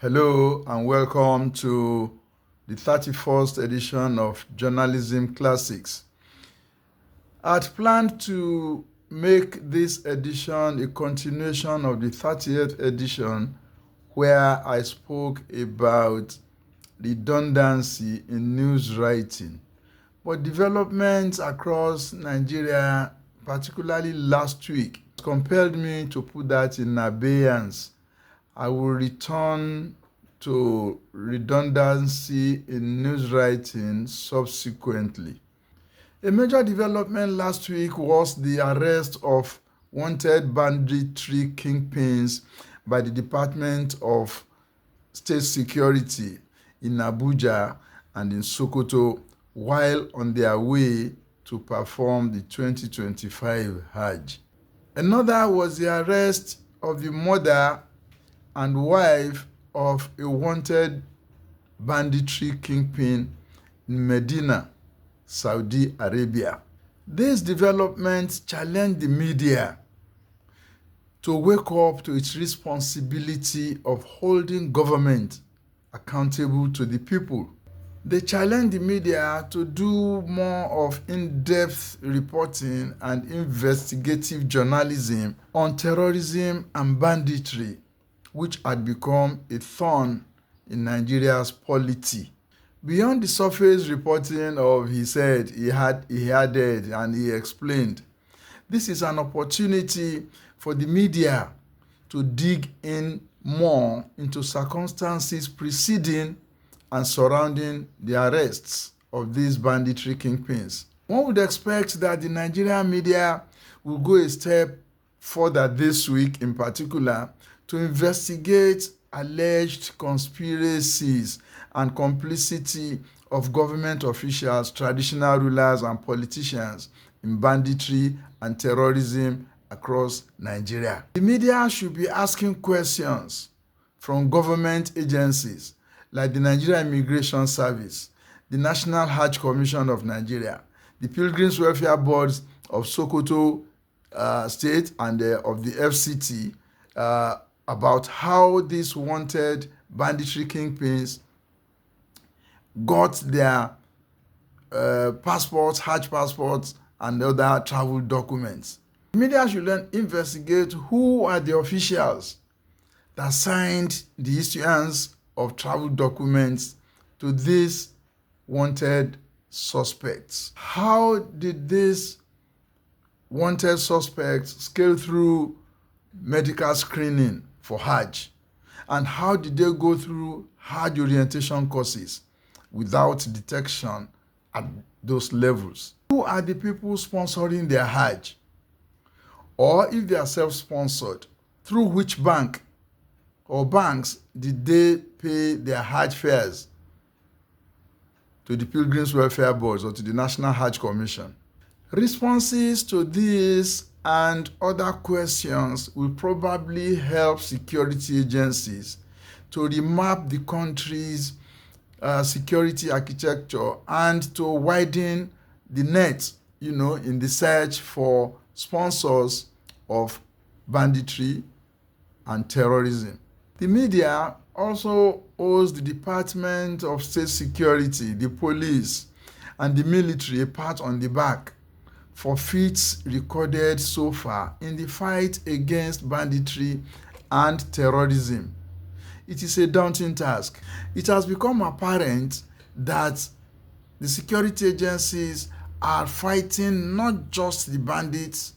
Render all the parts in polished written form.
Hello and welcome to the 31st edition of Journalism Classics. I'd planned to make this edition a continuation of the 30th edition where I spoke about redundancy in news writing. But developments across Nigeria, particularly last week, compelled me to put that in abeyance. I will return to redundancy in news writing subsequently. A major development last week was the arrest of wanted banditry kingpins by the Department of State Security in Abuja and in Sokoto while on their way to perform the 2025 Hajj. Another was the arrest of the mother and wife of a wanted banditry kingpin in Medina, Saudi Arabia. These developments challenge the media to wake up to its responsibility of holding government accountable to the people. They challenge the media to do more of in-depth reporting and investigative journalism on terrorism and banditry, which had become a thorn in Nigeria's polity. Beyond the surface reporting of he said, he had and he explained, this is an opportunity for the media to dig in more into circumstances preceding and surrounding the arrests of these banditry kingpins. One would expect that the Nigerian media will go a step further this week in particular to investigate alleged conspiracies and complicity of government officials, traditional rulers, and politicians in banditry and terrorism across Nigeria. The media should be asking questions from government agencies like the Nigerian Immigration Service, the National Hajj Commission of Nigeria, the Pilgrims Welfare Boards of Sokoto State and of the FCT, about how these wanted banditry kingpins got their passports, Hajj passports, and other travel documents. The media should then investigate who are the officials that signed the issuance of travel documents to these wanted suspects. How did these wanted suspects scale through medical screening for Hajj? And how did they go through Hajj orientation courses without detection at those levels? Who are the people sponsoring their Hajj? Or if they are self-sponsored, through which bank or banks did they pay their Hajj fares to the Pilgrims Welfare Boards or to the National Hajj Commission? Responses to these and other questions will probably help security agencies to remap the country's security architecture and to widen the net, in the search for sponsors of banditry and terrorism. The media also owes the Department of State Security, the police, and the military a pat on the back for feats recorded so far in the fight against banditry and terrorism. It is a daunting task. It has become apparent that the security agencies are fighting not just the bandits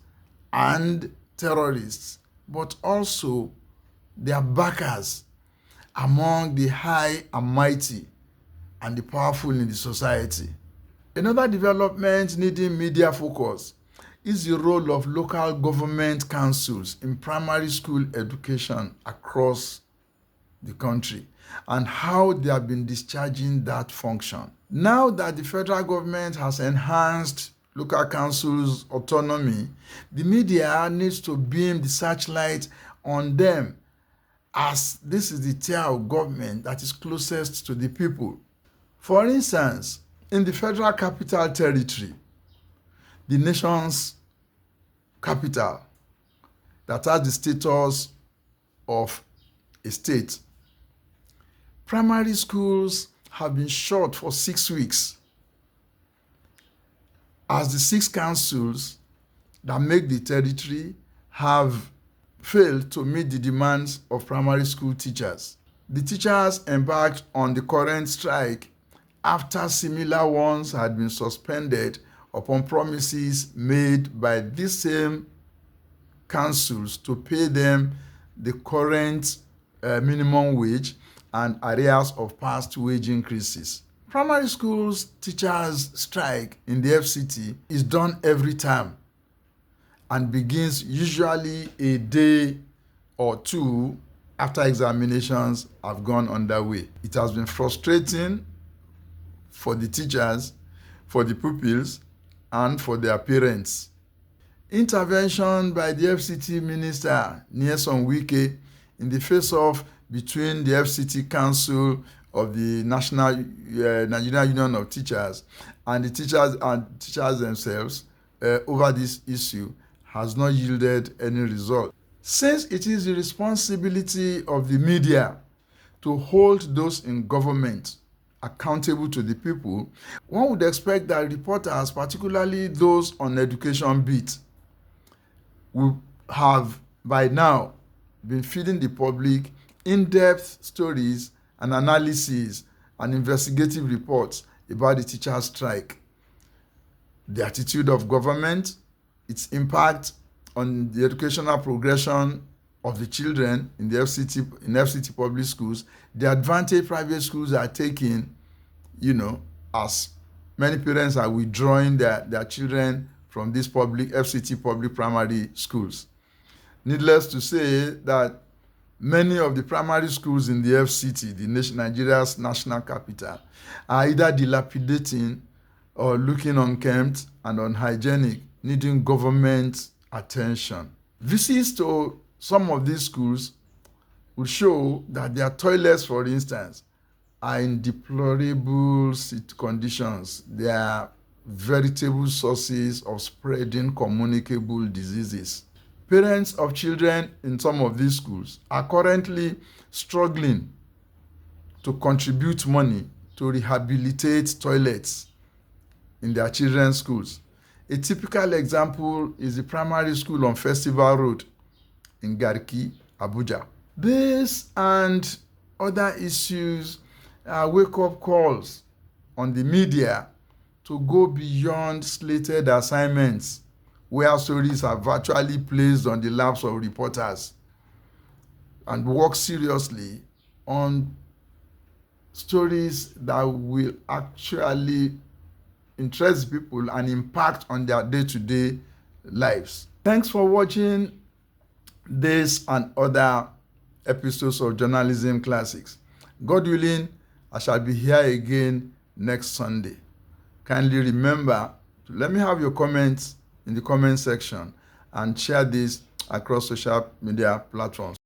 and terrorists, but also their backers among the high and mighty and the powerful in the society. Another development needing media focus is the role of local government councils in primary school education across the country and how they have been discharging that function. Now that the federal government has enhanced local councils' autonomy, the media needs to beam the searchlight on them, as this is the tier of government that is closest to the people. For instance, in the Federal Capital Territory, the nation's capital that has the status of a state, Primary schools have been shut for 6 weeks as the 6 councils that make the territory have failed to meet the demands of primary school teachers. The teachers embarked on the current strike after similar ones had been suspended upon promises made by these same councils to pay them the current minimum wage and arrears of past wage increases. Primary schools teachers strike in the FCT is done every term and begins usually a day or two after examinations have gone underway. It has been frustrating for the teachers, for the pupils, and for their parents. Intervention by the FCT minister, Nyesom Wike, in the face-off between the FCT Council of the Nigerian Union of Teachers and the teachers themselves over this issue has not yielded any result. Since it is the responsibility of the media to hold those in government accountable to the people, one would expect that reporters, particularly those on education beat, will have by now been feeding the public in-depth stories and analyses and investigative reports about the teachers' strike, the attitude of government, its impact on the educational progression of the children in the FCT public schools, the advantage private schools are taking, as many parents are withdrawing their children from these FCT public primary schools. Needless to say that many of the primary schools in the FCT, Nigeria's national capital, are either dilapidating or looking unkempt and unhygienic, needing government attention. Visits to some of these schools will show that their toilets, for instance, are in deplorable conditions. They are veritable sources of spreading communicable diseases. Parents of children in some of these schools are currently struggling to contribute money to rehabilitate toilets in their children's schools. A typical example is the primary school on Festival Road in Garki, Abuja. This and other issues are wake-up calls on the media to go beyond slated assignments where stories are virtually placed on the laps of reporters and work seriously on stories that will actually interest people and impact on their day-to-day lives. Thanks for watching this and other episodes of Journalism Classics. God willing, I shall be here again next Sunday. Kindly remember to let me have your comments in the comment section and share this across social media platforms.